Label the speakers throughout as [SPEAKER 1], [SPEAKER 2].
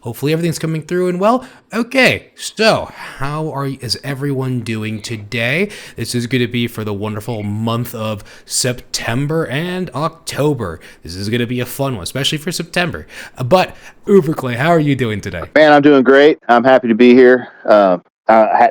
[SPEAKER 1] Hopefully everything's coming through and well. Okay, so is everyone doing today? This is going to be for the wonderful month of September and October. This is going to be a fun one, especially for September. But Uberclay, how are you doing today?
[SPEAKER 2] Man, I'm doing great. I'm happy to be here.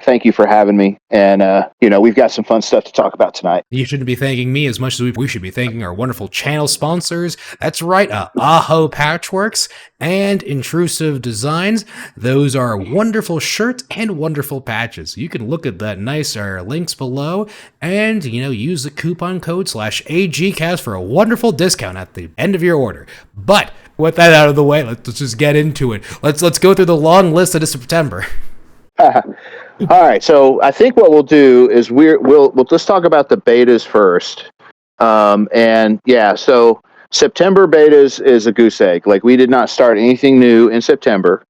[SPEAKER 2] Thank you for having me. And, we've got some fun stuff to talk about tonight.
[SPEAKER 1] You shouldn't be thanking me as much as we should be thanking our wonderful channel sponsors. That's right, Aho Patchworks and Intrusive Designs. Those are wonderful shirts and wonderful patches. You can look at that nice links below and, use the coupon code /AGCast for a wonderful discount at the end of your order. But with that out of the way, let's just get into it. Let's go through the long list that is September.
[SPEAKER 2] All right, so I think what we'll do is we'll let's talk about the betas first. So September betas is a goose egg. Like, we did not start anything new in September,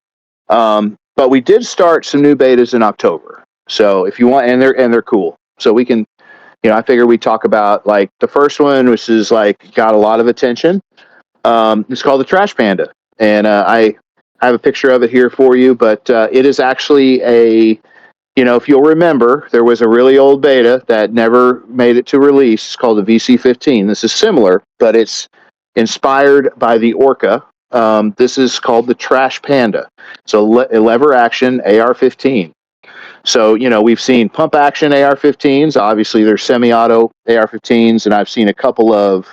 [SPEAKER 2] but we did start some new betas in October. So if you want, and they're cool. So we can, I figure we talk about like the first one, which is like got a lot of attention. It's called the Trash Panda, and I have a picture of it here for you, but it is actually if you'll remember, there was a really old beta that never made it to release. It's called the VC15. This is similar, but it's inspired by the Orca. This is called the Trash Panda. So a lever action AR-15. So, we've seen pump action AR-15s. Obviously, there's semi-auto AR-15s, and I've seen a couple of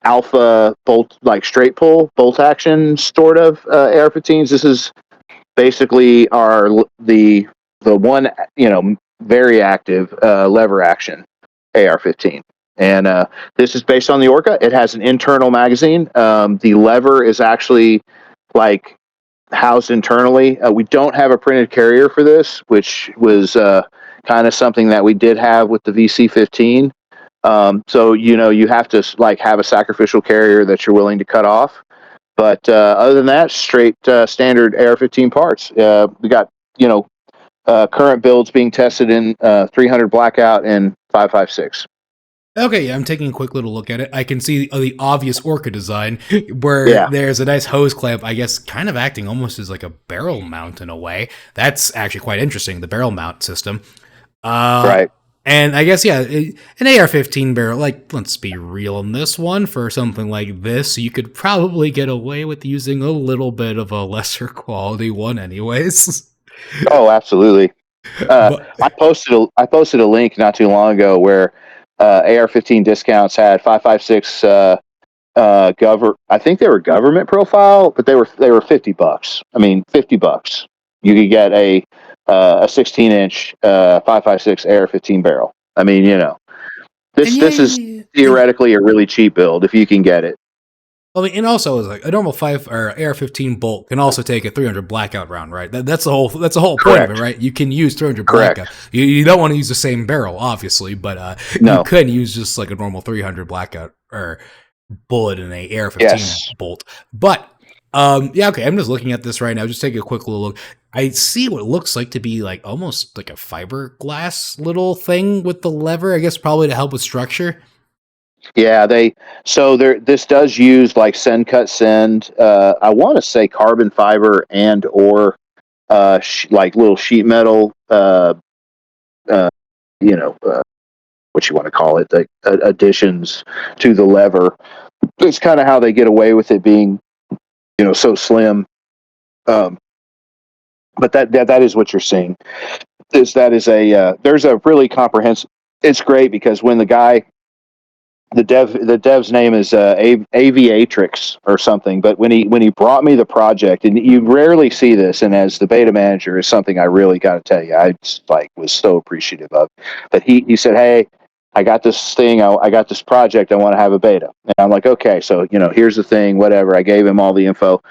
[SPEAKER 2] alpha bolt, like straight pull bolt action sort of AR-15s. This is basically the one very active lever action AR-15, and this is based on the Orca. It has an internal magazine. The lever is actually like housed internally. We don't have a printed carrier for this, which was kind of something that we did have with the VC15. So you have to like have a sacrificial carrier that you're willing to cut off. But other than that, straight standard AR-15 parts. We got current builds being tested in 300 blackout and 5.56.
[SPEAKER 1] Okay, yeah, I'm taking a quick little look at it. I can see the obvious Orca design where there's a nice hose clamp, I guess, kind of acting almost as like a barrel mount in a way. That's actually quite interesting, the barrel mount system.
[SPEAKER 2] Right.
[SPEAKER 1] And I guess, an AR-15 barrel, like, let's be real on this one, for something like this, you could probably get away with using a little bit of a lesser quality one anyways.
[SPEAKER 2] Oh, absolutely. I posted a link not too long ago where AR-15 discounts had 5.56 I think they were government profile, but they were $50. I mean, $50. You could get a 16-inch 5.56 AR-15 barrel. I mean, this is theoretically a really cheap build if you can get it.
[SPEAKER 1] Well, I mean, and also, is like a normal AR-15 bolt can also take a 300 blackout round, right? That's the whole point of it, right? You can use 300 blackout. You don't want to use the same barrel, obviously, but you could use just like a normal 300 blackout or bullet in a AR-15 bolt. But okay, I'm just looking at this right now. Just take a quick little look. I see what looks like to be like almost like a fiberglass little thing with the lever. I guess probably to help with structure.
[SPEAKER 2] Yeah, this does use like send cut send. I want to say carbon fiber and or like little sheet metal. What you want to call it, like additions to the lever. It's kind of how they get away with it being, so slim. But that is what you're seeing. There's a really comprehensive. It's great because when the dev's name is Aviatrix or something, but when he brought me the project, and you rarely see this, and as the beta manager is something I really got to tell you, I just, was so appreciative of. But he said, "Hey, I got this thing, I got this project, I want to have a beta." And I'm like, "Okay, so here's the thing, whatever." I gave him all the info.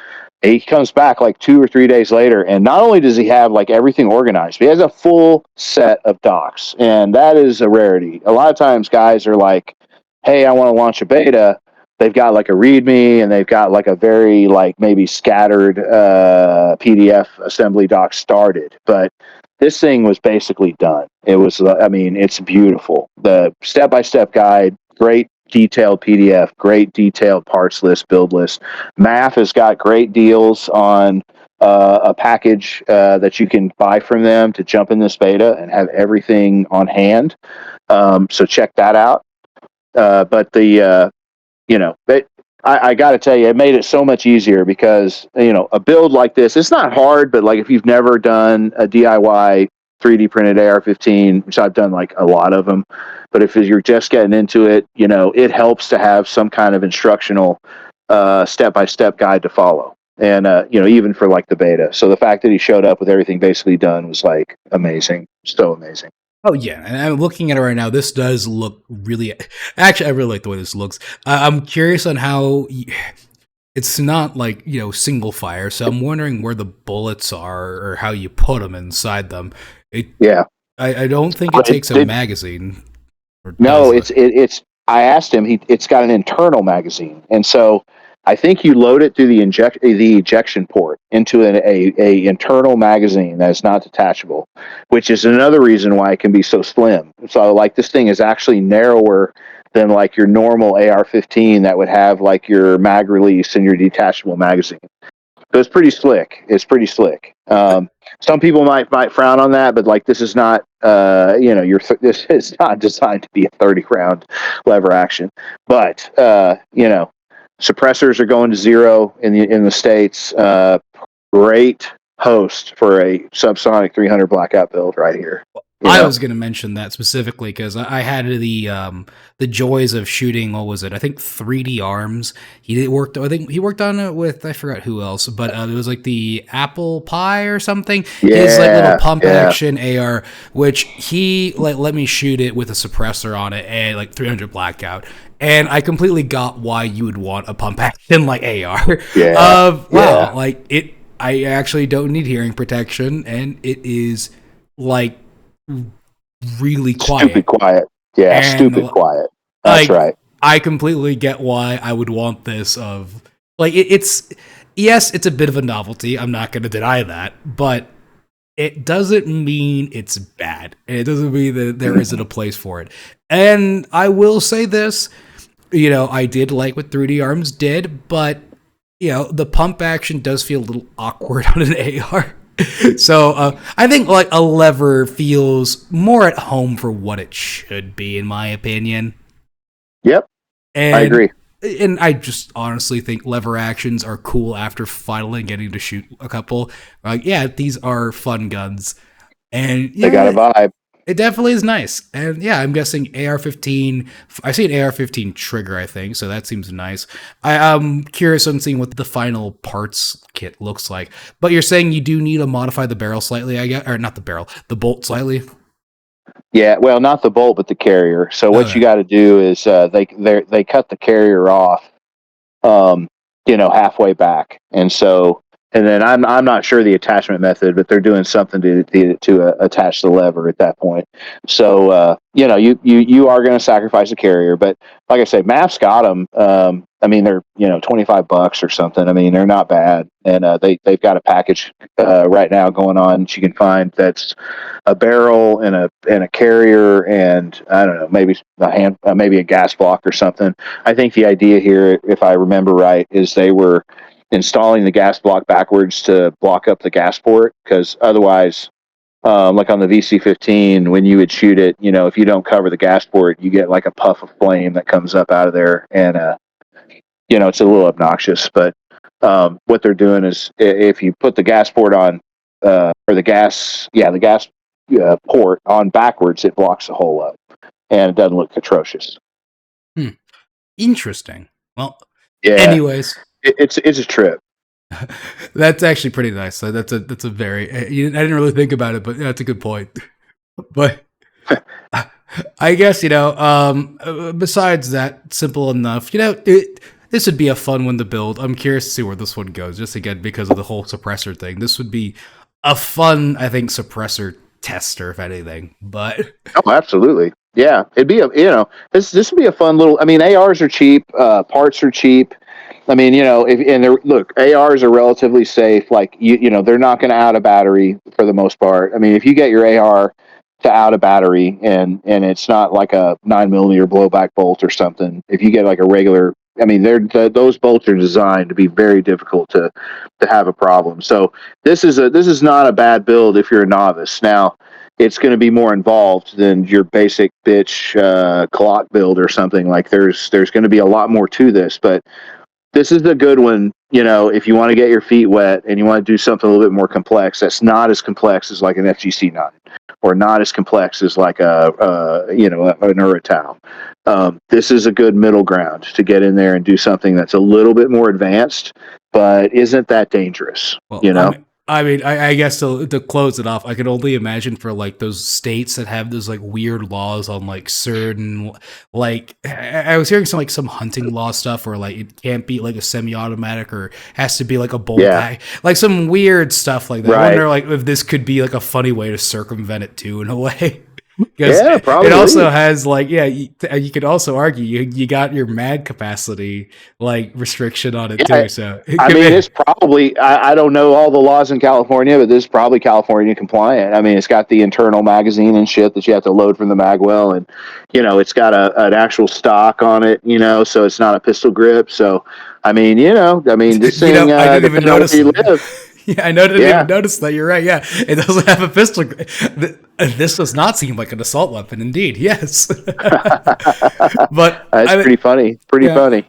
[SPEAKER 2] And he comes back like 2 or 3 days later, and not only does he have like everything organized, but he has a full set of docs, and that is a rarity. A lot of times, guys are like, "Hey, I want to launch a beta." They've got like a README, and they've got like a very like maybe scattered PDF assembly doc started. But this thing was basically done. It was, it's beautiful. The step-by-step guide, great detailed PDF, great detailed parts list, build list. Math has got great deals on a package that you can buy from them to jump in this beta and have everything on hand. So check that out. But the I got to tell you, it made it so much easier because a build like this, it's not hard, but like if you've never done a DIY 3D printed AR-15, which I've done like a lot of them, but if you're just getting into it, it helps to have some kind of instructional step-by-step guide to follow. And even for like the beta. So the fact that he showed up with everything basically done was like amazing, so amazing.
[SPEAKER 1] Oh yeah, and I'm looking at it right now. This does look really. Actually, I really like the way this looks. I'm curious on how it's not like single fire. So I'm wondering where the bullets are or how you put them inside them. I don't think it takes a magazine.
[SPEAKER 2] No, it's. I asked him. It's got an internal magazine, and so I think you load it through the ejection port into a internal magazine that is not detachable, which is another reason why it can be so slim. So like this thing is actually narrower than like your normal AR-15 that would have like your mag release and your detachable magazine. So it's pretty slick. Some people might frown on that, but like this is not, this is not designed to be a 30 round lever action. But suppressors are going to 0 in the States. Great host for a subsonic 300 blackout build right here.
[SPEAKER 1] I was going to mention that specifically because I had the joys of shooting. What was it? I think 3D Arms. I think he worked on it with, I forgot who else, but it was like the Apple Pie or something. His like little pump action AR, which he let me shoot it with a suppressor on it and like 300 blackout. And I completely got why you would want a pump action like AR. Wow, like it. I actually don't need hearing protection, and it is like really quiet.
[SPEAKER 2] Stupid quiet. Yeah, and stupid quiet. That's right.
[SPEAKER 1] I completely get why I would want this it's a bit of a novelty. I'm not going to deny that, but it doesn't mean it's bad. And it doesn't mean that there isn't a place for it. And I will say this, I did like what 3D Arms did, but the pump action does feel a little awkward on an AR. So I think like a lever feels more at home for what it should be, in my opinion.
[SPEAKER 2] Yep,
[SPEAKER 1] and
[SPEAKER 2] I agree.
[SPEAKER 1] And I just honestly think lever actions are cool after finally getting to shoot a couple. Like, yeah, these are fun guns, and
[SPEAKER 2] they got a vibe.
[SPEAKER 1] It definitely is nice. And yeah, I'm guessing AR-15. I see an AR-15 trigger, I think, so that seems nice. I'm curious on seeing what the final parts kit looks like. But you're saying you do need to modify the barrel slightly, I guess, or not the barrel, the bolt slightly?
[SPEAKER 2] Yeah, well, not the bolt, but the carrier. So what you got to do is they cut the carrier off, halfway back, and then I'm not sure the attachment method, but they're doing something to attach the lever at that point. So you are going to sacrifice a carrier, but like I say, Maps got them. I mean, they're $25 or something. I mean, they're not bad, and they've got a package right now going on that you can find that's a barrel and a carrier, and I don't know, maybe a gas block or something. I think the idea here, if I remember right, is they were installing the gas block backwards to block up the gas port, because otherwise, like on the VC-15, when you would shoot it, if you don't cover the gas port, you get like a puff of flame that comes up out of there, and it's a little obnoxious. But what they're doing is, if you put the gas port on, or the gas port on backwards, it blocks the hole up, and it doesn't look atrocious.
[SPEAKER 1] Interesting. Well,
[SPEAKER 2] yeah.
[SPEAKER 1] Anyways.
[SPEAKER 2] It's a trip.
[SPEAKER 1] That's actually pretty nice. That's a very. I didn't really think about it, but that's a good point. But I guess besides that, simple enough. This would be a fun one to build. I'm curious to see where this one goes. Just again because of the whole suppressor thing. This would be a fun, I think, suppressor tester, if anything. But
[SPEAKER 2] absolutely, yeah. It'd be this would be a fun little. I mean, ARs are cheap. Parts are cheap. I mean, ARs are relatively safe. Like they're not going to out a battery for the most part. I mean, if you get your AR to out a battery and it's not like a 9mm blowback bolt or something, if you get like a regular I mean, those bolts are designed to be very difficult to have a problem. So this is not a bad build if you're a novice. Now, it's going to be more involved than your basic bitch clock build or something. Like there's going to be a lot more to this, but this is a good one, if you want to get your feet wet and you want to do something a little bit more complex. That's not as complex as like an FGC9, or not as complex as like an Urutau. This is a good middle ground to get in there and do something that's a little bit more advanced, but isn't that dangerous.
[SPEAKER 1] Well, I guess to close it off, I could only imagine for like those states that have those like weird laws on like certain, like I was hearing some hunting law stuff where like it can't be like a semi-automatic or has to be like a bolt pack, like some weird stuff like that.
[SPEAKER 2] Right.
[SPEAKER 1] I wonder like if this could be like a funny way to circumvent it too in a way.
[SPEAKER 2] Yeah, probably.
[SPEAKER 1] It also has like, you could also argue you got your mag capacity like restriction on it too. So
[SPEAKER 2] it's probably, I don't know all the laws in California, but this is probably California compliant. I mean, it's got the internal magazine and shit that you have to load from the magwell, and it's got an actual stock on it, so it's not a pistol grip. So I mean, this thing,
[SPEAKER 1] I didn't even notice
[SPEAKER 2] where you live.
[SPEAKER 1] Yeah, I didn't even notice that. You're right. Yeah, it doesn't have a pistol. This does not seem like an assault weapon. Indeed, yes. But
[SPEAKER 2] that's pretty funny. Funny.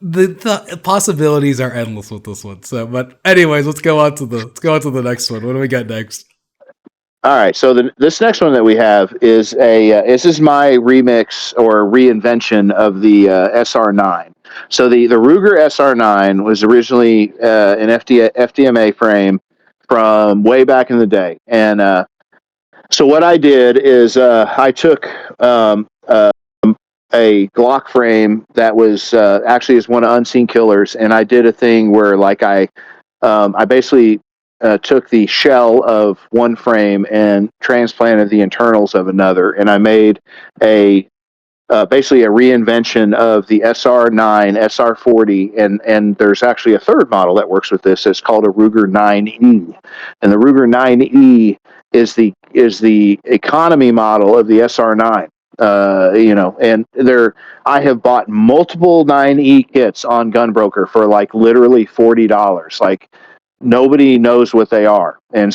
[SPEAKER 1] The possibilities are endless with this one. So, but anyways, let's go on to the next one. What do we got next?
[SPEAKER 2] All right, so this next one that we have is this is my remix or reinvention of the SR9. So the Ruger SR9 was originally an FDMA frame from way back in the day, and so what I did is I took a Glock frame that was actually is one of Unseen Killers, and I did a thing where like I basically took the shell of one frame and transplanted the internals of another, and I made basically a reinvention of the SR9, SR40, and there's actually a third model that works with this. It's called a Ruger 9E, and the Ruger 9E is the economy model of the SR9. And I have bought multiple 9E kits on Gunbroker for like literally $40. Like nobody knows what they are, and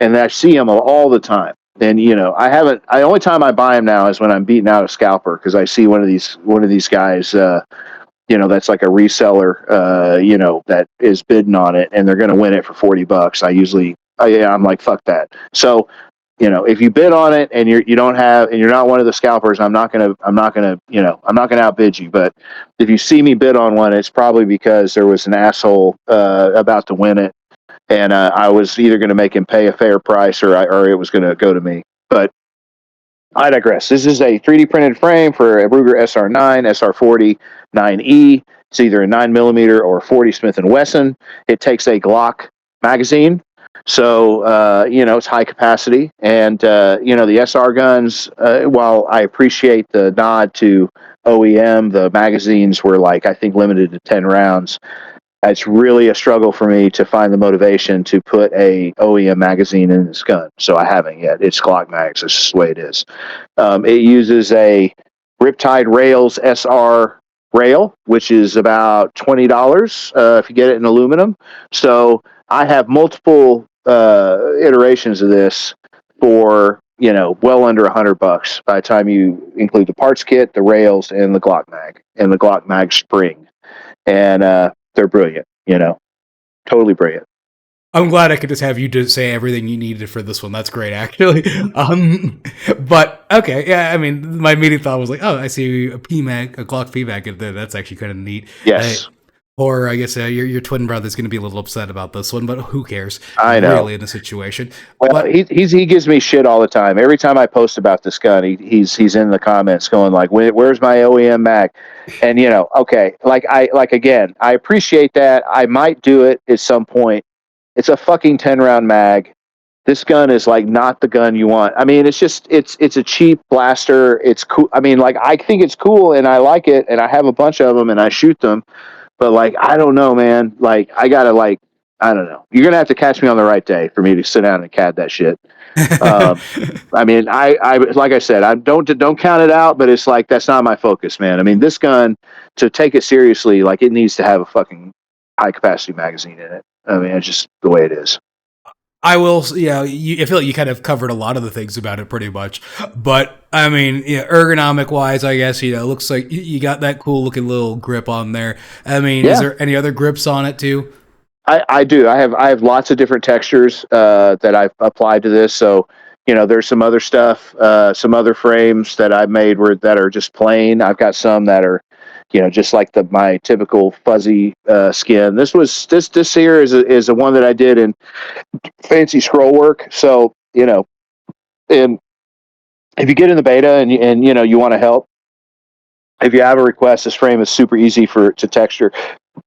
[SPEAKER 2] I see them all the time. And the only time I buy them now is when I'm beating out a scalper, because I see one of these guys, that's like a reseller, that is bidding on it, and they're going to win it for $40. I'm like, fuck that. So, if you bid on it and you're not one of the scalpers, I'm not gonna outbid you. But if you see me bid on one, it's probably because there was an asshole about to win it, and I was either going to make him pay a fair price or it was going to go to me. But I digress. This is a 3D printed frame for a Ruger SR9, SR40, 9E. It's either a 9mm or 40 Smith & Wesson. It takes a Glock magazine. So, it's high capacity. And, the SR guns, while I appreciate the nod to OEM, the magazines were I think limited to 10 rounds. It's really a struggle for me to find the motivation to put a OEM magazine in this gun. So I haven't yet. It's Glock mags. That's just the way it is. It uses a Riptide Rails SR rail, which is about $20 if you get it in aluminum. So I have multiple iterations of this for well under $100 by the time you include the parts kit, the rails, and the Glock mag and the Glock mag spring. And they're brilliant, totally brilliant.
[SPEAKER 1] I'm glad I could just have you to say everything you needed for this one. That's great, actually. But okay, yeah. I mean, my immediate thought was like, oh, I see a PMAG, a Glock PMAG, and that's actually kind of neat.
[SPEAKER 2] Yes.
[SPEAKER 1] Or I guess your twin brother's going to be a little upset about this one, but who cares?
[SPEAKER 2] I know.
[SPEAKER 1] Really in the situation.
[SPEAKER 2] Well,
[SPEAKER 1] but,
[SPEAKER 2] he gives me shit all the time. Every time I post about this gun, he's in the comments going like, "Where's my OEM mag?" And okay, again, I appreciate that. I might do it at some point. It's a fucking 10-round mag. This gun is not the gun you want. I mean, it's just it's a cheap blaster. It's cool. I mean, I think it's cool and I like it, and I have a bunch of them and I shoot them. But I don't know, man. I gotta I don't know. You're gonna have to catch me on the right day for me to sit down and CAD that shit. I mean, I like I said, I don't count it out, but it's like that's not my focus, man. I mean, this gun, to take it seriously, like it needs to have a fucking high capacity magazine in it. I mean, it's just the way it is.
[SPEAKER 1] I will, yeah. I feel like you kind of covered a lot of the things about it pretty much, but I mean, yeah, ergonomic wise, I guess it looks like you got that cool looking little grip on there. I mean, is there any other grips on it too?
[SPEAKER 2] I do. I have lots of different textures that I've applied to this. So there's some other stuff, some other frames that I've made that are just plain. I've got some that are just like my typical fuzzy skin. This here is a one that I did in fancy scroll work. So and if you get in the beta and you want to help, if you have a request, this frame is super easy to texture.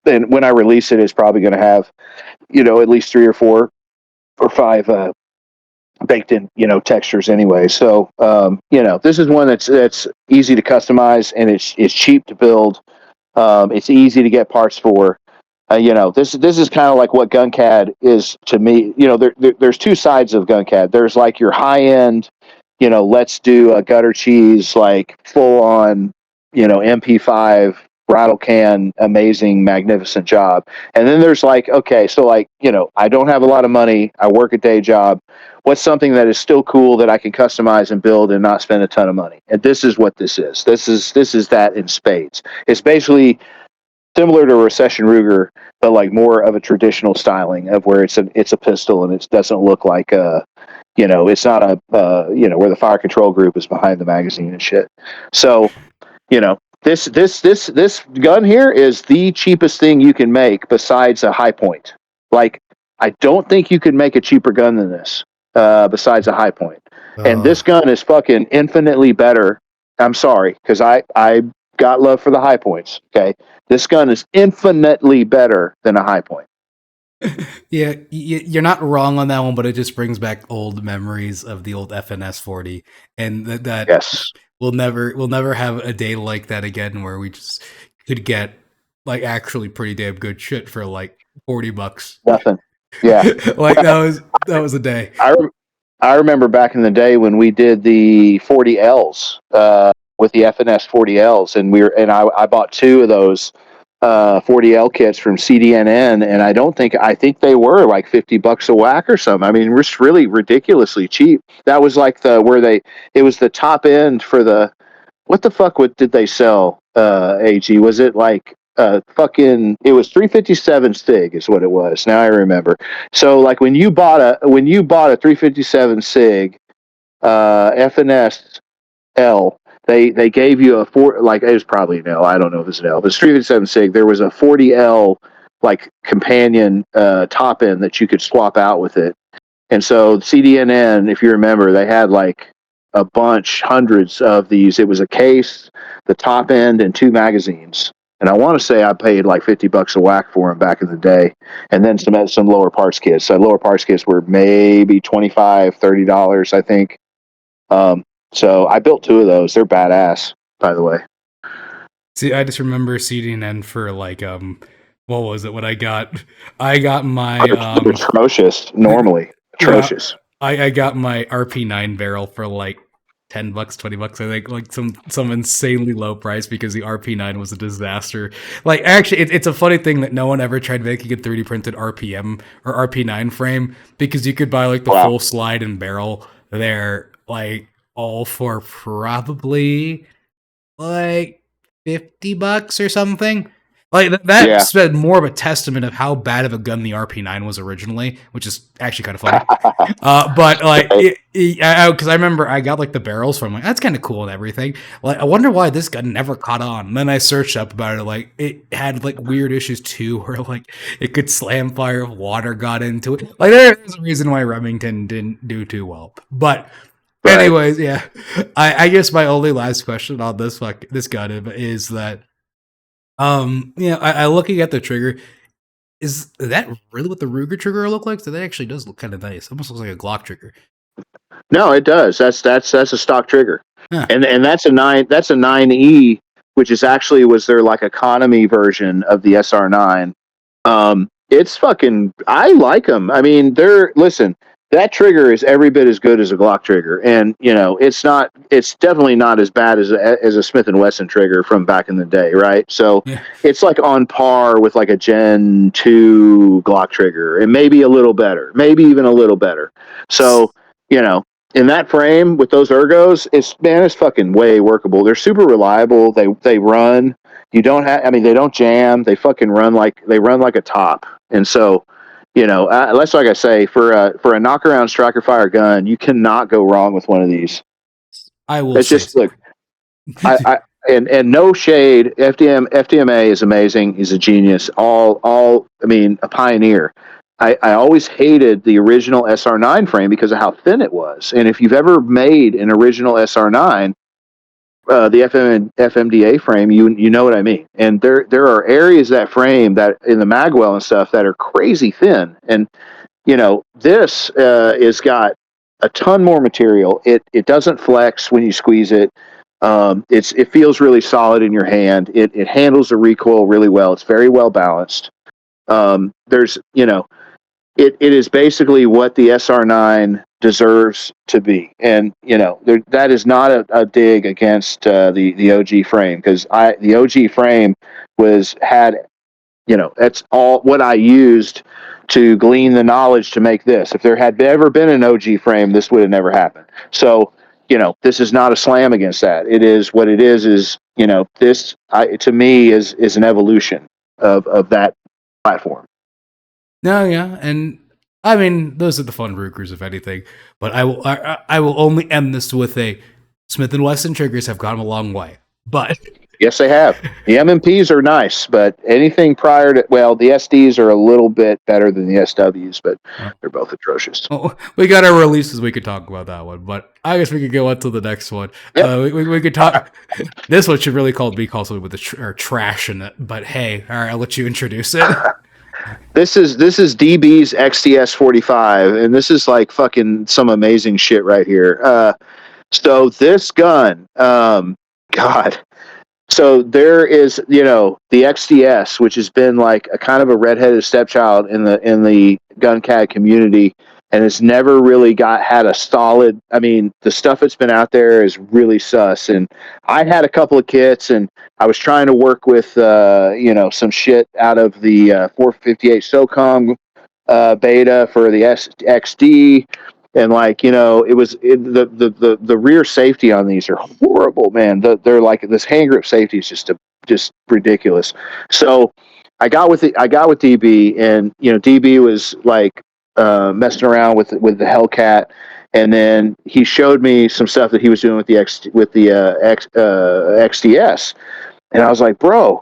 [SPEAKER 2] And when I release it, it's probably going to have at least 3 or 4 or 5 baked in textures anyway. So this is one that's easy to customize, and it's cheap to build. It's easy to get parts for. This is kind of like what GunCAD is to me. There's two sides of GunCAD. There's like your high end, let's do a gutter cheese, like full on, MP5 rattle can, amazing, magnificent job. And then there's like, okay, so like, I don't have a lot of money. I work a day job. What's something that is still cool that I can customize and build and not spend a ton of money? And this is what this is. This is that in spades. It's basically similar to a Recession Ruger, but like more of a traditional styling of where it's a pistol and it doesn't look like it's not where the fire control group is behind the magazine and shit. So this gun here is the cheapest thing you can make besides a High Point. Like, I don't think you could make a cheaper gun than this besides a High Point. And this gun is fucking infinitely better. I'm sorry, because I got love for the High Points. Okay, this gun is infinitely better than a High Point.
[SPEAKER 1] Yeah, you're not wrong on that one, but it just brings back old memories of the old FNS 40, and that
[SPEAKER 2] yes.
[SPEAKER 1] We'll never have a day like that again where we just could get like actually pretty damn good shit for like $40.
[SPEAKER 2] Nothing. Yeah.
[SPEAKER 1] Like that was a day.
[SPEAKER 2] I remember back in the day when we did the 40Ls with the FNS 40Ls, and I bought 2 of those 40L kits from CDNN, and I think they were like $50 a whack or something. I mean, it's really ridiculously cheap. That was like it was the top end for what the fuck did they sell? AG, was it like it was 357 SIG is what it was. Now I remember. So like when you bought a 357 SIG FNS L, they gave you it was probably an L. I don't know if it's an L, but it's 357 SIG. There was a 40L like companion top end that you could swap out with it. And so CDNN, if you remember, they had like a bunch, hundreds of these. It was a case, the top end, and 2 magazines. And I want to say I paid like $50 a whack for them back in the day. And then some lower parts kits. So lower parts kits were maybe $25, $30, I think. So I built 2 of those. They're badass, by the way.
[SPEAKER 1] See, I just remember CDNN for like what was it? What I got my
[SPEAKER 2] atrocious. Normally atrocious.
[SPEAKER 1] I got my RP9 barrel for like $10, $20. I think like some insanely low price because the RP9 was a disaster. Like actually, it's a funny thing that no one ever tried making a 3D printed RPM or RP9 frame because you could buy like the full slide and barrel there, like all for probably like $50 or something. Like that's more of a testament of how bad of a gun the RP9 was originally, which is actually kind of funny. But like, because I remember I got like the barrels from like that's kind of cool and everything. Like, I wonder why this gun never caught on. And then I searched up about it. Like, it had like weird issues too, where like it could slam fire if water got into it. Like, there's a reason why Remington didn't do too well. But anyways, yeah, I guess my only last question on this gun is that. I looking at the trigger. Is that really what the Ruger trigger look like? So that actually does look kind of nice. It almost looks like a Glock trigger.
[SPEAKER 2] No, it does. That's a stock trigger, and that's a 9E, which is actually was their like economy version of the SR9. It's fucking. I like them. I mean, listen. That trigger is every bit as good as a Glock trigger, and it's not. It's definitely not as bad as a Smith and Wesson trigger from back in the day, right? So
[SPEAKER 1] Yeah.
[SPEAKER 2] it's like on par with like a Gen 2 Glock trigger, and maybe a little better, maybe even a little better. So in that frame with those ergos, it's fucking way workable. They're super reliable. They run. You don't have. I mean, they don't jam. They fucking run like a top. And so, that's like I say, for a knockaround striker fire gun, you cannot go wrong with one of these.
[SPEAKER 1] I will
[SPEAKER 2] It's
[SPEAKER 1] say
[SPEAKER 2] just
[SPEAKER 1] so.
[SPEAKER 2] look, I and no shade. FDMA is amazing. He's a genius. I mean, a pioneer. I always hated the original SR9 frame because of how thin it was. And if you've ever made an original SR9, the FMDA frame, you know what I mean. And there are areas of that frame that in the magwell and stuff that are crazy thin. And this is got a ton more material. It doesn't flex when you squeeze it. It feels really solid in your hand. It handles the recoil really well. It's very well balanced. There's it is basically what the SR9 deserves to be, and that is not a dig against the OG frame, because the OG frame had that's all what I used to glean the knowledge to make this. If there had ever been an OG frame, this would have never happened. So this is not a slam against that. It is what it is. This to me is an evolution of that platform.
[SPEAKER 1] No, yeah, and I mean those are the fun Rukers, if anything. But I will only end this with a Smith and Wesson triggers have gone a long way. But
[SPEAKER 2] Yes, they have. The MMPs are nice, but anything prior to, well, the SDs are a little bit better than the SWs, but they're both atrocious.
[SPEAKER 1] oh, we got our releases. We could talk about that one, but I guess we could go on to the next one.
[SPEAKER 2] Yep.
[SPEAKER 1] We could talk. This one should really be called something with or trash in it. But hey, all right, I'll let you introduce it.
[SPEAKER 2] This is DBs XDS45, and this is like fucking some amazing shit right here. So this gun, God. So there is, the XDS, which has been like a kind of a redheaded stepchild in the gun CAD community, and it's never really had a solid. I mean, the stuff that's been out there is really sus. And I had a couple of kits, and I was trying to work with, some shit out of the 458 SOCOM beta for the XD. And the rear safety on these are horrible, man. They're like, this hand grip safety is just ridiculous. So I got with DB, and DB was like messing around with the Hellcat, and then he showed me some stuff that he was doing with the XDS, and I was like, bro.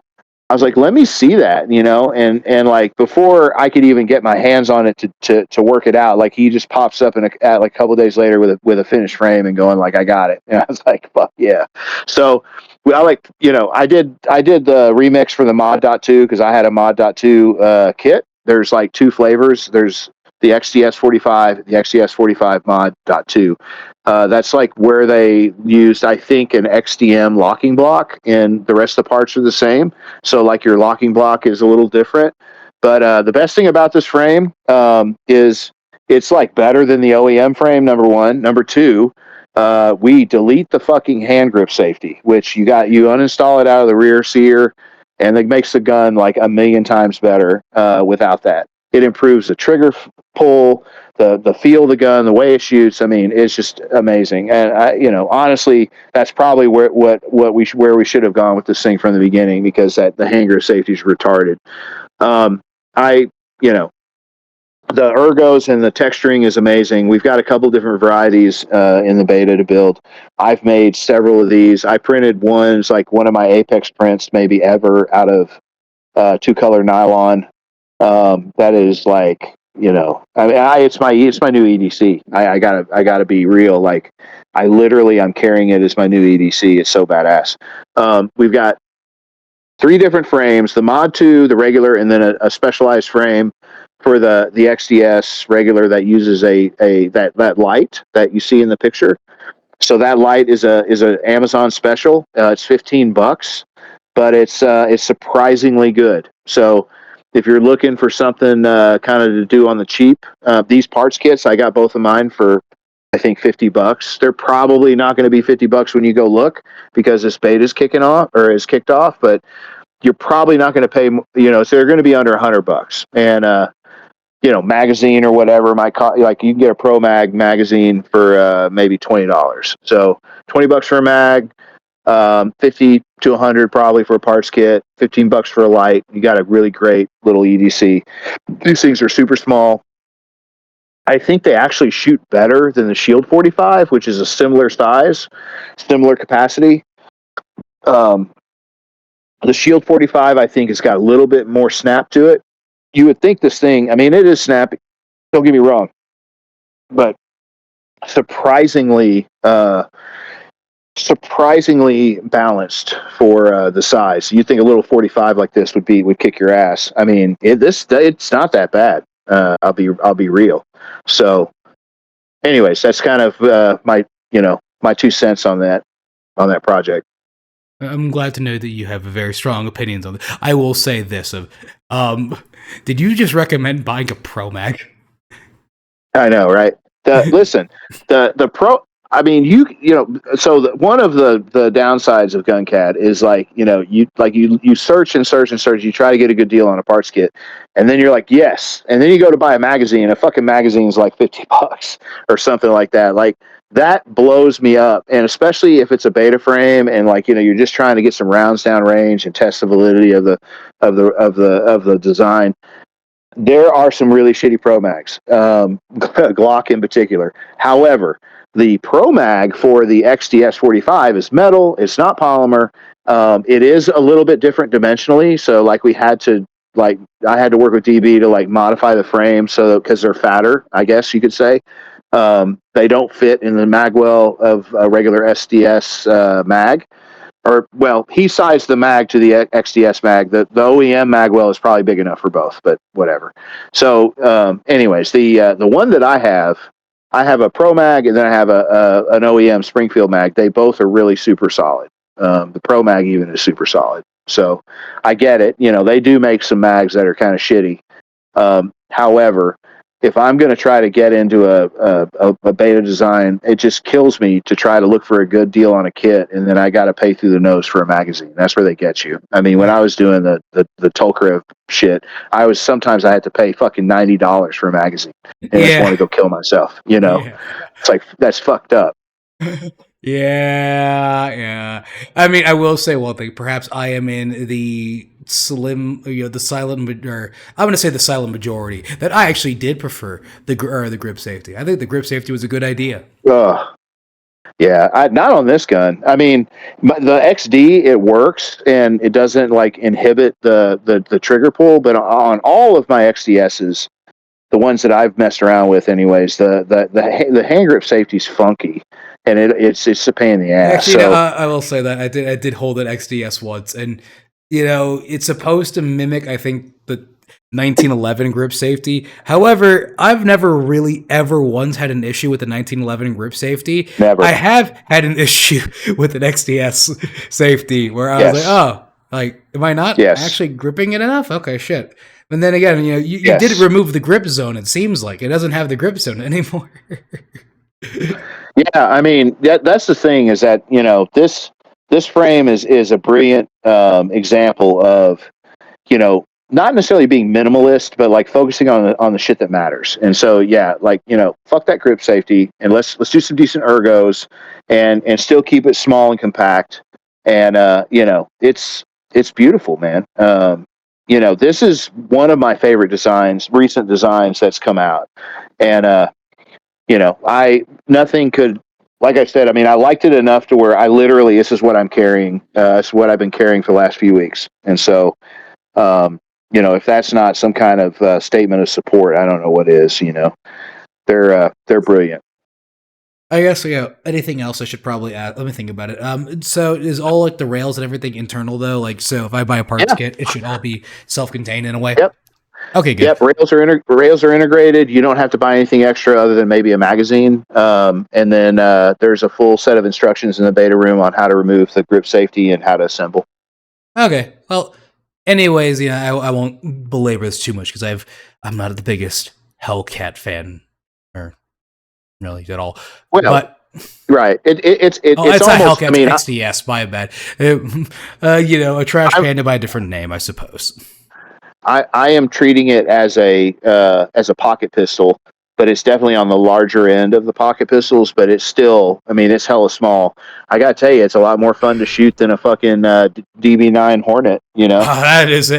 [SPEAKER 2] I was like, let me see that, and like before I could even get my hands on it to work it out, like he just pops up at like a couple of days later with a finished frame and going like, I got it. And I was like, fuck yeah. So I did the remix for the mod.2 because I had a mod.2 kit. There's like two flavors. There's the XDS45, the XDS45 mod.2. That's like where they used, I think, an XDM locking block, and the rest of the parts are the same. So like your locking block is a little different. But the best thing about this frame is it's like better than the OEM frame, number one. Number two, we delete the fucking hand grip safety, which you uninstall it out of the rear sear, and it makes the gun like a million times better without that. It improves the trigger pull, the feel of the gun, the way it shoots. I mean, it's just amazing. And honestly, that's probably where we should have gone with this thing from the beginning, because the hanger safety is retarded. The ergos and the texturing is amazing. We've got a couple different varieties in the beta to build. I've made several of these. I printed ones, like one of my Apex prints maybe ever, out of two-color nylon. That is like, I mean, it's my new EDC. I gotta be real. Like, I'm carrying it as my new EDC. It's so badass. We've got 3 different frames: the Mod 2, the regular, and then a specialized frame for the XDS regular that uses that light that you see in the picture. So that light is a Amazon special. It's $15, but it's surprisingly good. So if you're looking for something kind of to do on the cheap, these parts kits, I got both of mine for I think $50. They're probably not going to be $50 when you go look because this beta is kicking off or is kicked off, but you're probably not going to pay, so they're going to be under $100. And magazine or whatever might cost, like you can get a Pro Mag magazine for maybe $20. So $20 for a mag, 50 to 100 probably for a parts kit, $15 for a light. You got a really great little EDC. These things are super small. I think they actually shoot better than the Shield 45, which is a similar size, similar capacity. The Shield 45, I think, has got a little bit more snap to it. You would think this thing, I mean, it is snappy. Don't get me wrong, but surprisingly balanced for the size. You think a little 45 like this would kick your ass. I mean, it's not that bad. I'll be real. So, anyways, that's kind of my 2 cents on that project.
[SPEAKER 1] I'm glad to know that you have very strong opinions on it. I will say this: did you just recommend buying a Pro Mag?
[SPEAKER 2] I know, right? Listen, the Pro. I mean, so one of the downsides of GunCat is you search and search and search. You try to get a good deal on a parts kit, and then you're like, yes, and then you go to buy a magazine. A fucking magazine's like $50 or something like that. Like that blows me up, and especially if it's a beta frame and you're just trying to get some rounds down range and test the validity of the design. There are some really shitty Pro Mags, Glock in particular. However, the Pro Mag for the XDS45 is metal. It's not polymer. It is a little bit different dimensionally. So I had to work with DB to modify the frame because they're fatter, I guess you could say. They don't fit in the magwell of a regular SDS mag. Or, well, he sized the mag to the XDS mag. The OEM magwell is probably big enough for both, but whatever. So, anyways, the one that I have a Pro Mag, and then I have an OEM Springfield mag. They both are really super solid. The Pro Mag even is super solid. So, I get it. They do make some mags that are kind of shitty. However, if I'm going to try to get into a beta design, it just kills me to try to look for a good deal on a kit, and then I got to pay through the nose for a magazine. That's where they get you. I mean, when I was doing the Tolkarev shit, sometimes I had to pay fucking $90 for a magazine, and I just want to go kill myself. It's like that's fucked up.
[SPEAKER 1] Yeah. I mean, I will say one thing. Perhaps I am in the the silent, or I'm going to say the silent majority, that I actually did prefer the grip safety. I think the grip safety was a good idea.
[SPEAKER 2] Yeah, not on this gun. I mean, the XD, it works and it doesn't inhibit the trigger pull, but on all of my XDSs, the ones that I've messed around with, anyways, the hand grip safety's funky, and it's a pain in the ass.
[SPEAKER 1] Actually, I will say that I did hold an XDS once, and it's supposed to mimic, I think, the 1911 grip safety. However, I've never really ever once had an issue with the 1911 grip safety.
[SPEAKER 2] Never.
[SPEAKER 1] I have had an issue with an XDS safety where I was like, am I not actually gripping it enough? Okay, shit. And then again, you did remove the grip zone. It seems like it doesn't have the grip zone anymore.
[SPEAKER 2] Yeah, I mean that's the thing is that this frame is a brilliant example of not necessarily being minimalist, but focusing on the shit that matters. And so fuck that grip safety, and let's do some decent and still keep it small and compact. And it's beautiful, man. This is one of my favorite recent designs that's come out. And nothing could, like I said, I mean, I liked it enough to where this is what I'm carrying. It's what I've been carrying for the last few weeks. And so, if that's not some kind of statement of support, I don't know what is. They're brilliant.
[SPEAKER 1] I guess anything else I should probably add? Let me think about it. So is all the rails and everything internal though? So if I buy a parts kit, it should all be self-contained in a way.
[SPEAKER 2] Yep.
[SPEAKER 1] Okay, good.
[SPEAKER 2] Yep, rails are integrated. You don't have to buy anything extra other than maybe a magazine. And then there's a full set of instructions in the beta room on how to remove the grip safety and how to assemble.
[SPEAKER 1] Okay, well, Anyways, I won't belabor this too much because I'm not the biggest Hellcat fan, or really at all.
[SPEAKER 2] Well,
[SPEAKER 1] but
[SPEAKER 2] right, it's
[SPEAKER 1] it's
[SPEAKER 2] almost.
[SPEAKER 1] not Hellcat,
[SPEAKER 2] I mean,
[SPEAKER 1] XDS. My bad. A trash panda by a different name, I suppose.
[SPEAKER 2] I am treating it as a pocket pistol, but it's definitely on the larger end of the pocket pistols. But it's still, I mean, it's hella small. I gotta tell you, it's a lot more fun to shoot than a fucking DB9 Hornet.
[SPEAKER 1] That is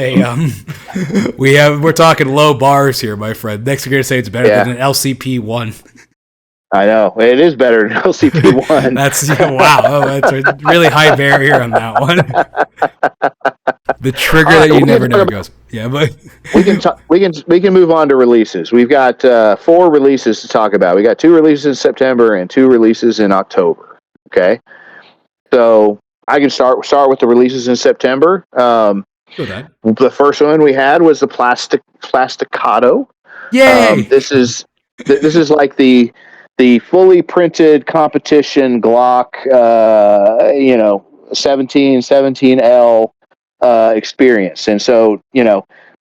[SPEAKER 1] we're talking low bars here, my friend. Next, you're gonna say it's better than an LCP1.
[SPEAKER 2] I know it is better than LCP1.
[SPEAKER 1] That's wow. That's a really high barrier on that one. The trigger that you never goes. Yeah, but we can move on to releases. We've got 4 releases to talk about. We got 2 releases in September and 2 releases in October. Okay, so I can start with the releases in September. The first one we had was the Plasticcatto. Yay!
[SPEAKER 2] This is like the fully printed competition Glock, 17L experience. And so,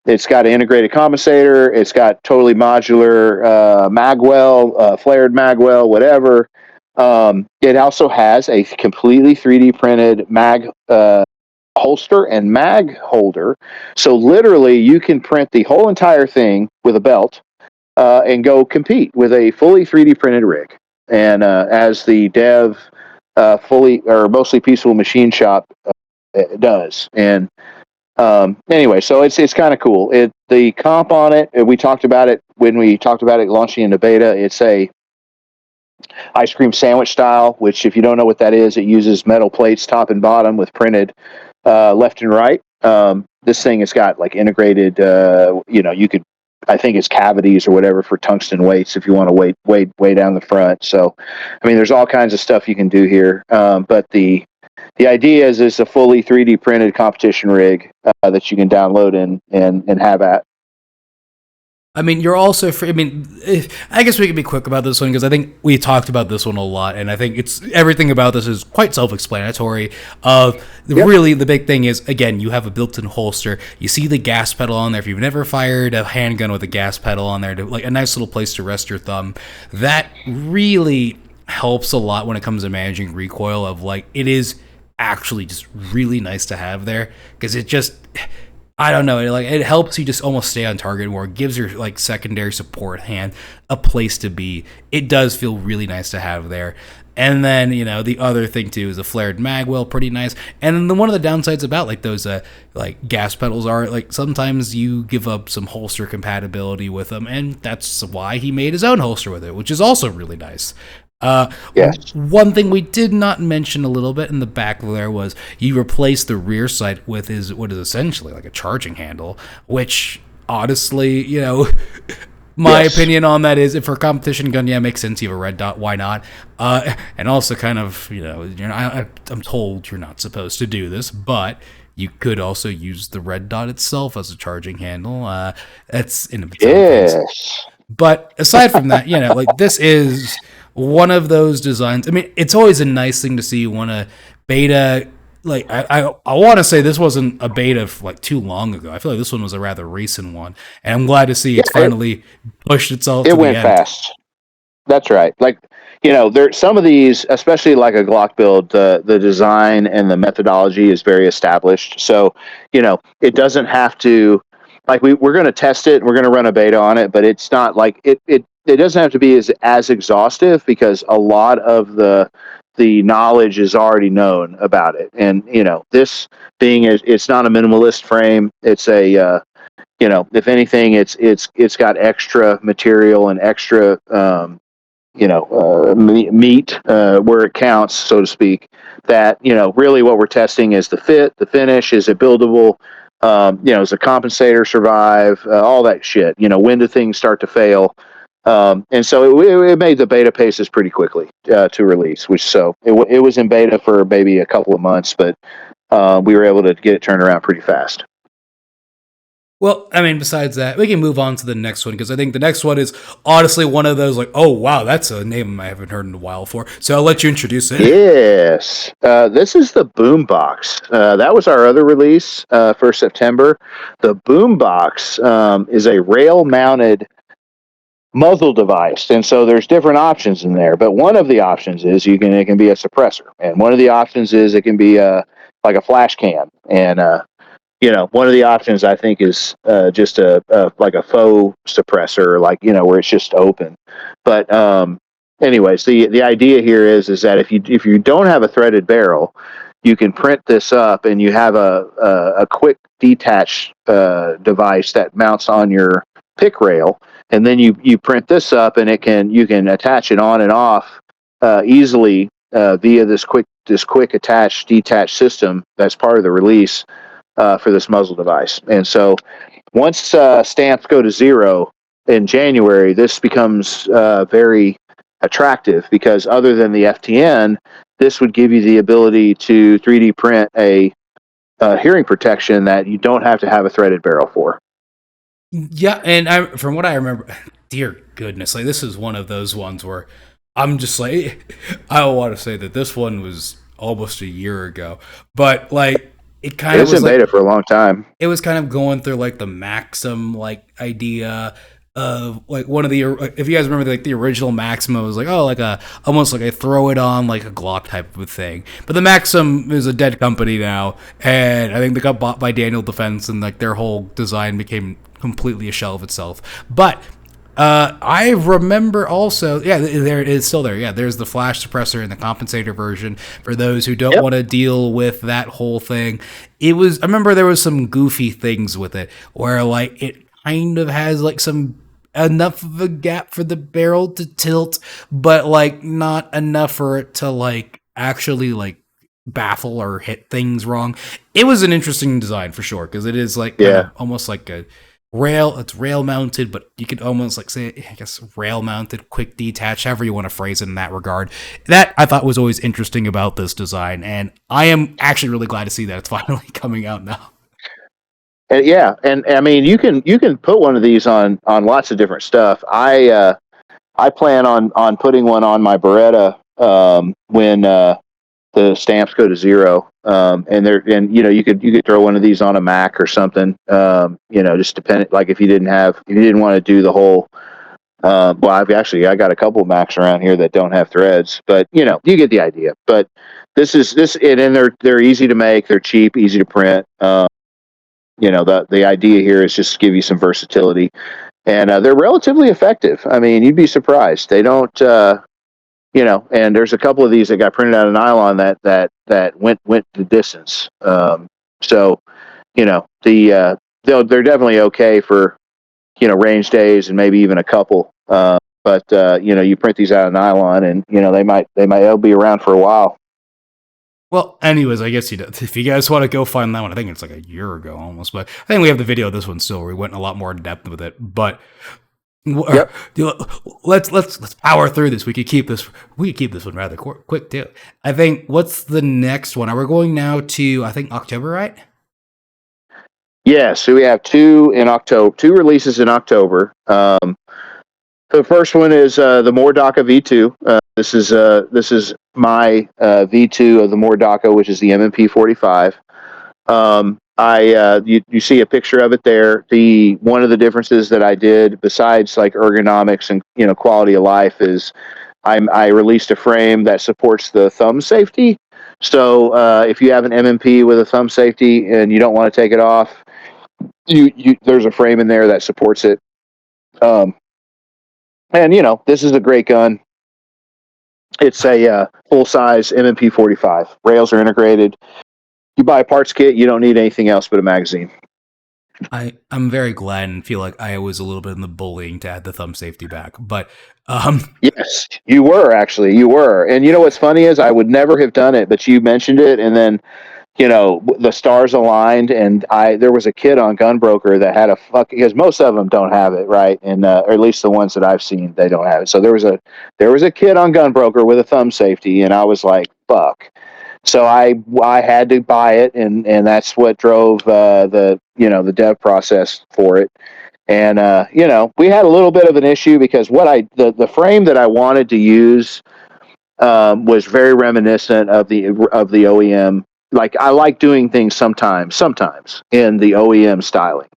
[SPEAKER 2] it's got an integrated compensator. It's got totally modular magwell, flared magwell, whatever. It also has a completely 3D printed mag holster and mag holder. So literally, you can print the whole entire thing with a belt and go compete with a fully 3D printed rig. And as the dev fully or mostly peaceful machine shop does. And anyway, so it's kind of cool. The comp on it, we talked about it when we talked about it launching into beta. It's a ice cream sandwich style, which if you don't know what that is, it uses metal plates top and bottom with printed left and right. This thing has got like integrated, you could, I think it's cavities or whatever for tungsten weights if you want to weigh down the front. So, I mean, there's all kinds of stuff you can do here. But the idea is it's a fully 3D printed competition rig that you can download and have at.
[SPEAKER 1] I mean, you're also free. I mean, I guess we can be quick about this one because I think we talked about this one a lot, and I think it's everything about this is quite self-explanatory. Really, the big thing is, again, you have a built-in holster. You see the gas pedal on there. If you've never fired a handgun with a gas pedal on there, like a nice little place to rest your thumb, that really helps a lot when it comes to managing recoil. It is actually just really nice to have there because it just. I don't know. It helps you just almost stay on target more. It gives your secondary support hand a place to be. It does feel really nice to have there. And then the other thing too is the flared magwell, pretty nice. And then one of the downsides about those gas pedals are sometimes you give up some holster compatibility with them, and that's why he made his own holster with it, which is also really nice.
[SPEAKER 2] Yes.
[SPEAKER 1] One thing we did not mention a little bit in the back there was you replace the rear sight with what is essentially like a charging handle, which honestly, my opinion on that is if for a competition gun, it makes sense. You have a red dot, why not? And also kind of, I'm told you're not supposed to do this, but you could also use the red dot itself as a charging handle. That's in its own things. But aside from that, this is one of those designs. I mean, it's always a nice thing to see when a beta, I want to say this wasn't a beta too long ago. I feel like this one was a rather recent one, and I'm glad to see it's finally pushed itself. It
[SPEAKER 2] went fast. That's right. There some of these, especially like a Glock build, the design and the methodology is very established. So it doesn't have to. We're going to test it and we're going to run a beta on it, but it's not it doesn't have to be as exhaustive because a lot of the knowledge is already known about it. And, this being, it's not a minimalist frame. It's a, if anything, it's got extra material and extra, meat where it counts, so to speak, that, really what we're testing is the fit, the finish, is it buildable? Does the compensator survive? All that shit. When do things start to fail? And so it made the beta paces pretty quickly to release. It was in beta for maybe a couple of months, but we were able to get it turned around pretty fast.
[SPEAKER 1] Well, I mean, besides that, we can move on to the next one because I think the next one is honestly one of those like, oh wow, that's a name I haven't heard in a while for. So I'll let you introduce it.
[SPEAKER 2] Yes, this is the Boombox. That was our other release for September. The Boombox is a rail-mounted muzzle device, and so there's different options in there. But one of the options is it can be a suppressor, and one of the options is it can be like a flash cam, and one of the options I think is just a like a faux suppressor, like where it's just open. But anyways, the idea here is that if you don't have a threaded barrel, you can print this up, and you have a quick detach device that mounts on your pick rail, and then you print this up, and you can attach it on and off easily via this quick attach detach system that's part of the release for this muzzle device. And so once stamps go to 0 in January, this becomes very attractive because other than the FTN, this would give you the ability to 3D print a hearing protection that you don't have to have a threaded barrel for.
[SPEAKER 1] Yeah, and from what I remember, dear goodness, like this is one of those ones where I'm just like, I don't want to say that this one was almost a year ago, but like it kind of
[SPEAKER 2] It's
[SPEAKER 1] was
[SPEAKER 2] in
[SPEAKER 1] like
[SPEAKER 2] beta for a long time.
[SPEAKER 1] it was kind of going through like the Maxim like idea of like one of the if you guys remember like the original Maxim was like like a almost like a throw it on like a Glock type of a thing, but the Maxim is a dead company now, and I think they got bought by Daniel Defense, and like their whole design became completely a shell of itself. But I remember also, yeah, there it is still there. Yeah, there's the flash suppressor and the compensator version for those who don't want to deal with that whole thing. I remember there was some goofy things with it where like it kind of has like some enough of a gap for the barrel to tilt, but like not enough for it to like actually like baffle or hit things wrong. It was an interesting design for sure because it is like kind of almost like a rail. It's rail mounted, but you could almost like say, I guess, rail mounted, quick detach, however you want to phrase it in that regard. That I thought was always interesting about this design, and I am actually really glad to see that it's finally coming out now.
[SPEAKER 2] Yeah, and I mean you can put one of these on lots of different stuff. I plan on putting one on my Beretta when the stamps go to 0. You could throw one of these on a Mac or something. Just depending, like if you didn't want to do the whole. Well, I got a couple of Macs around here that don't have threads, but you get the idea. But this, and they're easy to make, they're cheap, easy to print. The idea here is just to give you some versatility, and they're relatively effective. I mean, you'd be surprised. They don't. And there's a couple of these that got printed out of nylon that went the distance. So, they're definitely okay for, range days and maybe even a couple. But you print these out of nylon, and they'll be around for a while.
[SPEAKER 1] Well, anyways, I guess if you guys want to go find that one, I think it's like a year ago almost, but I think we have the video of this one still. Where we went a lot more in depth with it, but. Yep. Let's power through this. We could keep this one rather quick too. I think. What's the next one? Are we going now to I think October, right?
[SPEAKER 2] Yeah. So we have two releases in October. The first one is the More dakka V2. This is my V2 of the More dakka, which is the MMP 45. You see a picture of it there. One of the differences that I did, besides like ergonomics and quality of life, is I released a frame that supports the thumb safety. So if you have an MMP with a thumb safety and you don't want to take it off, there's a frame in there that supports it. And this is a great gun. It's a full size MMP 45. Rails are integrated. You buy a parts kit, you don't need anything else but a magazine.
[SPEAKER 1] I'm very glad and feel like I was a little bit in the bullying to add the thumb safety back. But
[SPEAKER 2] yes, you were. And what's funny is I would never have done it, but you mentioned it, and then the stars aligned, and there was a kid on Gunbroker that had because most of them don't have it, right? And or at least the ones that I've seen, they don't have it. So there was a kid on Gunbroker with a thumb safety, and I was like, fuck. So I had to buy it, and that's what drove the dev process for it. And we had a little bit of an issue because the frame that I wanted to use was very reminiscent of the OEM. Like, I like doing things sometimes in the OEM styling.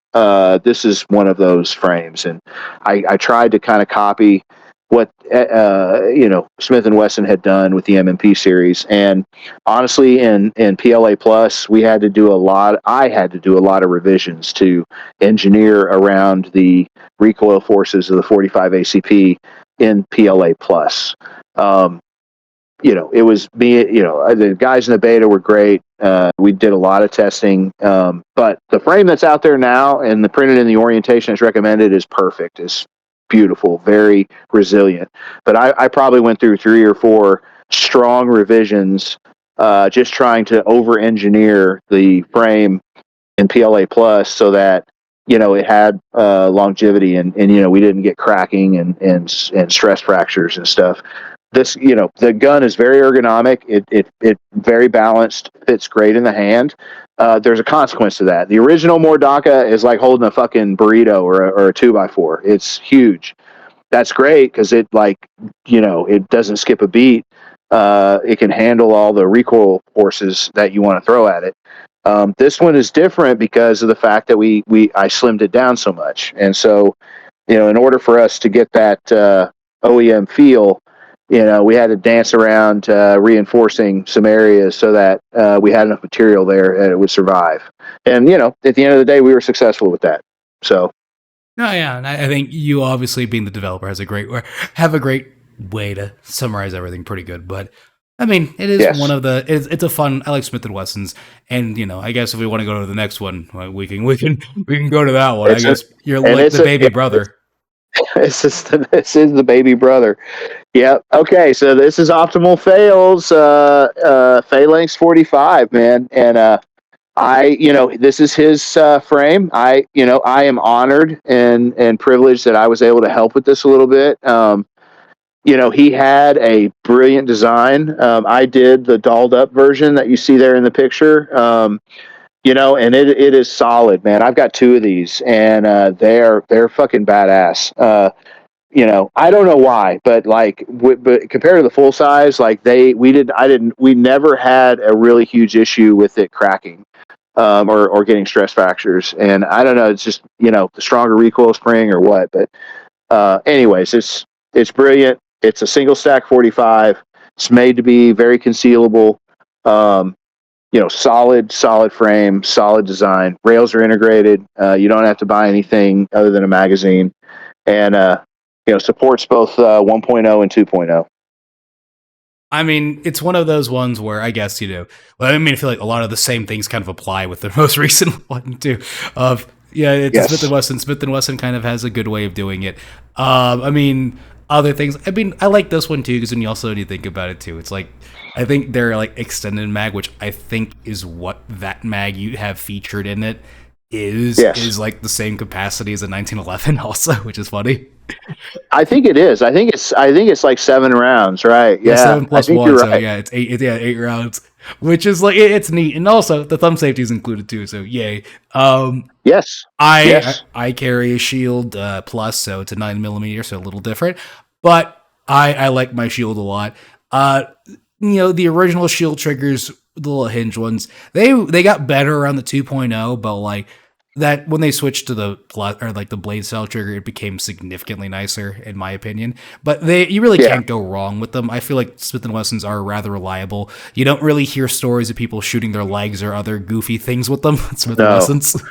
[SPEAKER 2] This is one of those frames, and I tried to kind of copy what Smith and Wesson had done with the MMP series. And honestly, in PLA Plus, I had to do a lot of revisions to engineer around the recoil forces of the 45 ACP in PLA Plus. It was me, the guys in the beta were great. We did a lot of testing. But the frame that's out there now and the printed in the orientation that's recommended is perfect. It's beautiful, very resilient. But I probably went through 3 or 4 strong revisions, just trying to over engineer the frame in PLA Plus so that, it had longevity and we didn't get cracking and stress fractures and stuff. This, the gun is very ergonomic. It very balanced, fits great in the hand. There's a consequence to that. The original Mordaka is like holding a fucking burrito or a 2x4. It's huge. That's great because it it doesn't skip a beat. It can handle all the recoil forces that you want to throw at it. This one is different because of the fact that I slimmed it down so much. And so, in order for us to get that OEM feel, we had to dance around reinforcing some areas so that we had enough material there and it would survive. And, at the end of the day, we were successful with that. So.
[SPEAKER 1] No, yeah, and I think you obviously, being the developer, have a great way to summarize everything pretty good. But I mean, it is one of the. It's a fun. I like Smith and Wessons, and I guess if we want to go to the next one, we can go to that one. I guess you're like the baby brother.
[SPEAKER 2] This is the baby brother. Yep. Okay. So this is Optimal Fails, Phalanx 45, man. And, this is his, frame. I am honored and privileged that I was able to help with this a little bit. He had a brilliant design. I did the dolled up version that you see there in the picture. And it is solid, man. I've got 2 of these, and they're fucking badass. I don't know why, but but compared to the full size, we never had a really huge issue with it cracking, or getting stress fractures. And I don't know, it's just the stronger recoil spring or what. But anyways, it's brilliant. It's a single stack 45. It's made to be very concealable. Solid frame, solid design. Rails are integrated. You don't have to buy anything other than a magazine, and supports both 1.0 and 2.0.
[SPEAKER 1] I mean, it's one of those ones where I guess I feel like a lot of the same things kind of apply with the most recent one too. It's Smith and Wesson. Smith and Wesson kind of has a good way of doing it. Other things. I mean, I like this one too because when you also need to think about it too, it's like I think they're like extended mag, which I think is what that mag you have featured in it is like the same capacity as a 1911 also, which is funny.
[SPEAKER 2] I think it is. I think it's like 7 rounds, right? Yeah,
[SPEAKER 1] 7 plus 1. So
[SPEAKER 2] right.
[SPEAKER 1] yeah, it's 8 rounds, which is like it's neat, and also the thumb safety is included too. So yay.
[SPEAKER 2] Yes.
[SPEAKER 1] I carry a Shield Plus, so it's a 9mm, so a little different, but I like my Shield a lot. The original Shield triggers, the little hinge ones, they got better around the 2.0, but like that when they switched to the blade style trigger, it became significantly nicer in my opinion. But you really can't go wrong with them. I feel like Smith and Wessons are rather reliable. You don't really hear stories of people shooting their legs or other goofy things with them. Smith and Wessons.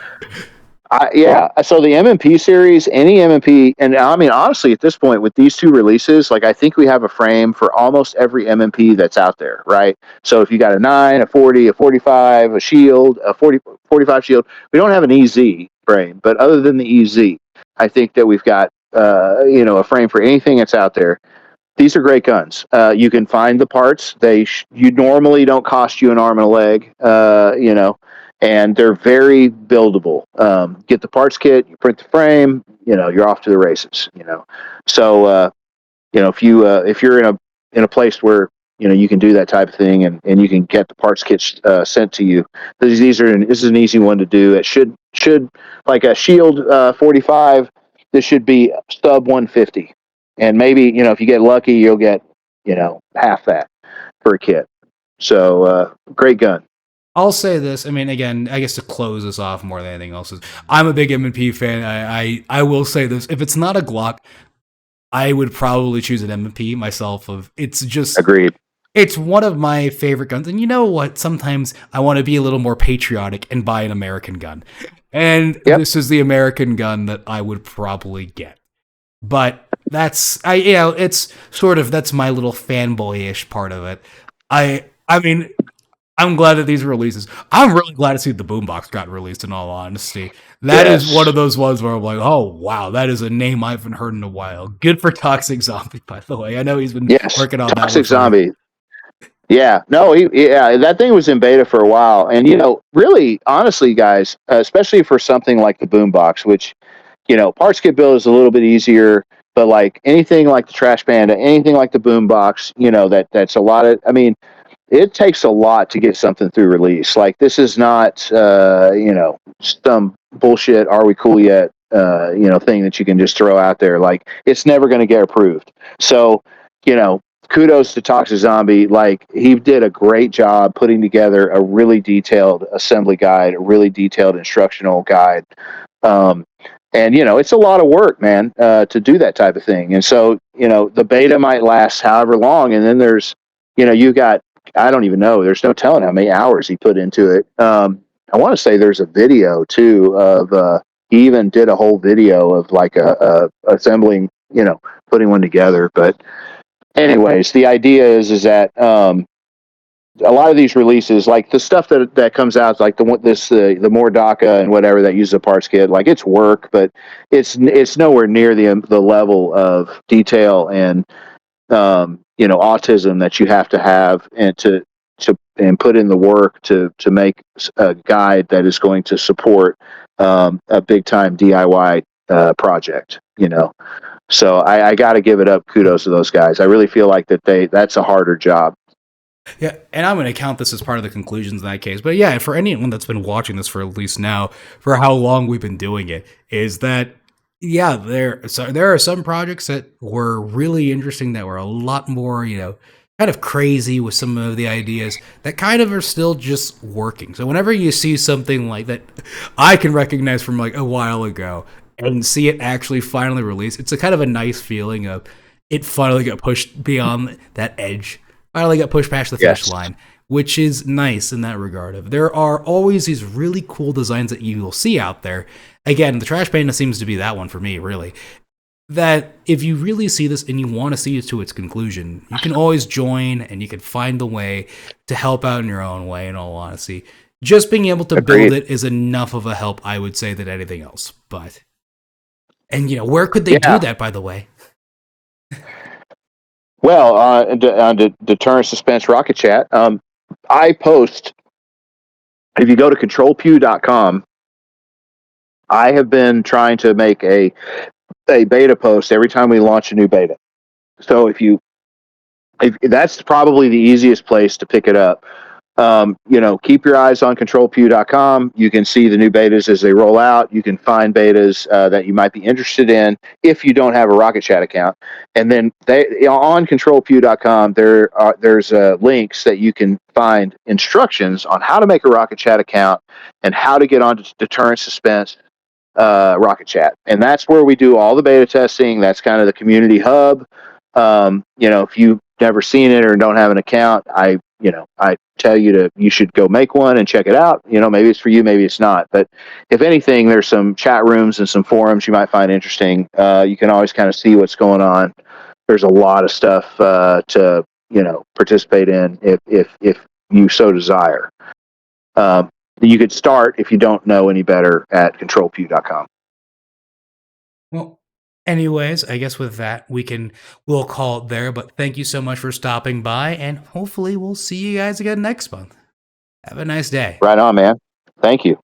[SPEAKER 2] So the MMP series, any MMP, and I mean, honestly, at this point with these 2 releases, I think we have a frame for almost every MMP that's out there, right? So if you got a 9, a 40, a 45, a Shield, a 45 Shield, we don't have an EZ frame, but other than the EZ, I think that we've got, a frame for anything that's out there. These are great guns. You can find the parts. You normally don't cost you an arm and a leg, and they're very buildable. Get the parts kit, you print the frame, you're off to the races. So if you're in a place where you can do that type of thing, and you can get the parts kits sent to you. This is an easy one to do. It should like a Shield 45. This should be sub 150, and maybe if you get lucky, you'll get half that per kit. So great gun.
[SPEAKER 1] I'll say this. I mean, again, I guess to close this off more than anything else, is I'm a big M&P fan. I will say this: if it's not a Glock, I would probably choose an M&P myself. It's just
[SPEAKER 2] agreed.
[SPEAKER 1] It's one of my favorite guns, and you know what? Sometimes I want to be a little more patriotic and buy an American gun, and this is the American gun that I would probably get. But it's sort of that's my little fanboyish part of it. I mean, I'm glad that these releases. I'm really glad to see the Boombox got released. In all honesty, that is one of those ones where I'm like, oh wow, that is a name I haven't heard in a while. Good for Toxic Zombie, by the way. I know he's been working on that.
[SPEAKER 2] Toxic Zombie. Yeah, no, that thing was in beta for a while, and really, honestly, guys, especially for something like the Boombox, which parts kit build is a little bit easier, but like anything like the Trash Panda, anything like the Boombox, that's a lot of. I mean, it takes a lot to get something through release. Like this is not, some bullshit. Are we cool yet? Thing that you can just throw out there. Like it's never going to get approved. So, kudos to Toxic Zombie. Like he did a great job putting together a really detailed assembly guide, a really detailed instructional guide. And it's a lot of work, man, to do that type of thing. And so, the beta might last however long. And then there's, you got, I don't even know. There's no telling how many hours he put into it. I want to say there's a video too of, he even did a whole video of like a assembling, putting one together. But anyways, the idea is that a lot of these releases, like the stuff that comes out, like the more dakka and whatever that uses a parts kit, like it's work, but it's nowhere near the level of detail and autism that you have to have and to put in the work to make a guide that is going to support a big time DIY project. So I got to give it up. Kudos to those guys. I really feel like that's a harder job.
[SPEAKER 1] Yeah, and I'm going to count this as part of the conclusions in that case. But yeah, for anyone that's been watching this for at least now, for how long we've been doing it, is that, yeah, there are some projects that were really interesting that were a lot more, kind of crazy with some of the ideas that kind of are still just working. So whenever you see something like that, I can recognize from like a while ago and see it actually finally released, it's a kind of a nice feeling of it finally got pushed beyond that edge. Finally got pushed past the finish line, which is nice in that regard. There are always these really cool designs that you will see out there. Again, the Trash Panda seems to be that one for me, really. That if you really see this and you want to see it to its conclusion, you can always join and you can find the way to help out in your own way, in all honesty. Just being able to build it is enough of a help, I would say, than anything else. And where could they do that, by the way?
[SPEAKER 2] Well, on Deterrence Suspense Rocket Chat, I post, if you go to controlpew.com, I have been trying to make a beta post every time we launch a new beta. So if that's probably the easiest place to pick it up. Keep your eyes on controlpew.com. You can see the new betas as they roll out. You can find betas that you might be interested in if you don't have a Rocket Chat account. And then on controlpew.com, there's links that you can find instructions on how to make a Rocket Chat account and how to get onto Deterrence Suspense Rocket Chat. And that's where we do all the beta testing. That's kind of the community hub. If you've never seen it or don't have an account, I tell you should go make one and check it out. Maybe it's for you, maybe it's not. But if anything, there's some chat rooms and some forums you might find interesting. You can always kind of see what's going on. There's a lot of stuff to participate in if you so desire. You could start, if you don't know any better, at controlpew.com.
[SPEAKER 1] Well, anyways, I guess with that, we'll call it there. But thank you so much for stopping by, and hopefully we'll see you guys again next month. Have a nice day.
[SPEAKER 2] Right on, man. Thank you.